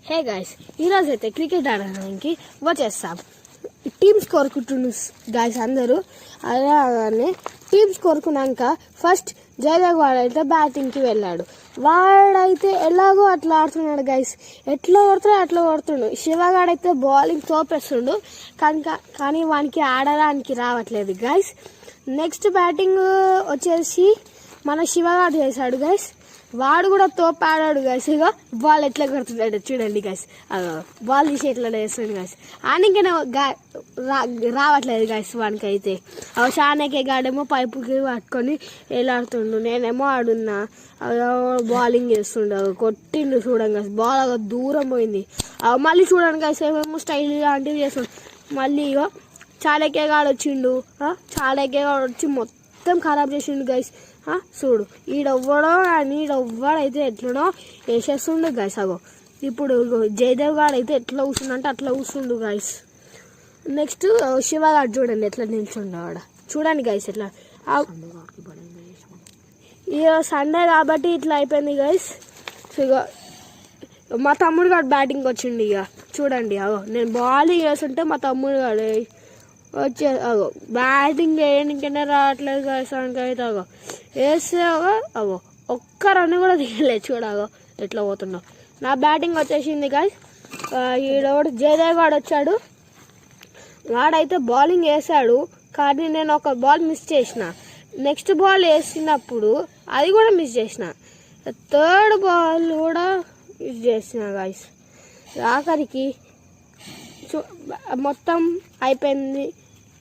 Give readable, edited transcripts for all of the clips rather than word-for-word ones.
Hey guys, ఈరోజు అయితే cricket ఆడడానికి వచ్చేస్తాం. టీమ్స్ కోరుకుంటున్న గైస్ అందరూ. అలానే టీమ్స్ కోరుకున్నాక ఫస్ట్ జయదేవ్ వాడైతే బ్యాటింగ్కి వెళ్ళాడు. వాడైతే ఎలాగో అట్లా ఆడుతున్నాడు గైస్. ఎట్లా కొడుతున్నాడు అట్లా కొడుతుండు. శివగాడైతే బౌలింగ్ తోపేస్తుండు, కానీ వానికి ఆడడానికి రావట్లేదు గైస్. నెక్స్ట్ బ్యాటింగ్ వచ్చేసి మన శివగాడు చేశాడు గైస్. వాడు కూడా తోపాడాడు గైస్. ఇక బాల్ ఎట్లా కొడుతున్నాడు చూడండి గైస్. బాల్ తీసి ఎట్లా వేస్తుంది గైస్. ఆనికే రావట్లేదు గైస్ వానికైతే. షానకే గాడేమో పైపుకి పట్టుకొని వెళ్ళాడుతుండు, నేనేమో ఆడున్నా బౌలింగ్ చేస్తుండు. కొట్టిండు చూడండి గైస్. బాల్ దూరం పోయింది. మళ్ళీ చూడండి గైస్ ఏమేమో స్టైల్ లాంటివి చేస్తుండు. మళ్ళీ ఇక చాణక్య గాడు వచ్చిండు. చాణక్య గాడు వచ్చి మొత్తం ఖరాబ్ చేసిండు గైస్. చూడు ఈడెవ్వడైతే ఎట్లనో వేసేస్తుండు గైస్. ఇప్పుడు జయదేవ్ గాడు అయితే ఎట్లా కూర్చుండంటే అట్లా కూర్చుండు గైస్. నెక్స్ట్ శివగాడు చూడండి ఎట్లా నిల్చుండు ఆడ. చూడండి గైస్ ఎట్లా. ఇక సండే కాబట్టి ఇట్లా అయిపోయింది గైస్. ఇక మా తమ్ముడు గాడు బ్యాటింగ్ వచ్చిండు. ఇక చూడండి నేను బౌలింగ్ వేస్తుంటే మా తమ్ముడు గాడు వచ్చే బ్యాటింగ్ చేయడానికైనా రావట్లేదు గైస్. అయితే వేస్తే ఒక్క రన్ కూడా తీయలేదు. చూడగో ఎట్లా పోతున్నావు. నా బ్యాటింగ్ వచ్చేసింది గైస్. ఈడోడు జయదేవ్ గాడు వచ్చాడు. వాడైతే బౌలింగ్ వేసాడు, కానీ నేను ఒక బాల్ మిస్ చేసిన. నెక్స్ట్ బాల్ వేసినప్పుడు అది కూడా మిస్ చేసిన. థర్డ్ బాల్ కూడా మిస్ చేసిన గైస్. ఆఖరికి మొత్తం అయిపోయింది.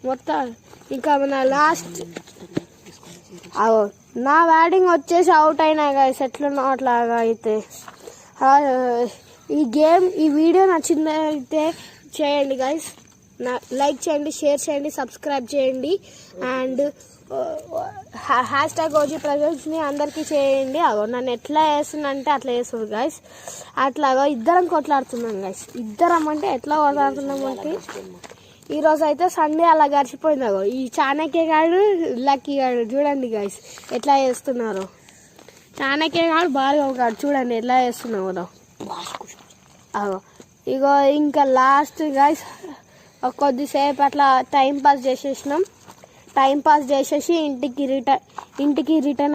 మొత్తం ఇంకా మన లాస్ట్ నా బ్యాటింగ్ వచ్చేసి అవుట్ అయినా గైస్. ఎట్లనో అట్లాగా అయితే ఈ వీడియో నచ్చిందైతే చేయండి గైస్. లైక్ చేయండి, షేర్ చేయండి, సబ్స్క్రైబ్ చేయండి. అండ్ #OG ప్రజెంట్స్ని అందరికీ చేయండి. నన్ను ఎట్లా వేస్తుందంటే అట్లా వేస్తుంది గైస్. అట్లాగా ఇద్దరం కొట్లాడుతున్నాం గైస్. ఇద్దరం అంటే ఎట్లా కొట్లాడుతున్నాం అంటే ఈరోజు అయితే సండే అలా గడిచిపోయింది. ఈ చాణక్య గాడు లక్కీ గాడు చూడండి గైస్ ఎట్లా వేస్తున్నారు. చాణక్య గాడు బాగా గాడు చూడండి ఎట్లా వేస్తున్నావు. ఇగో ఇంకా లాస్ట్ గైస్ కొద్దిసేపు అట్లా టైం పాస్ చేసేసినాం. టైం పాస్ చేసేసి ఇంటికి రిటర్న్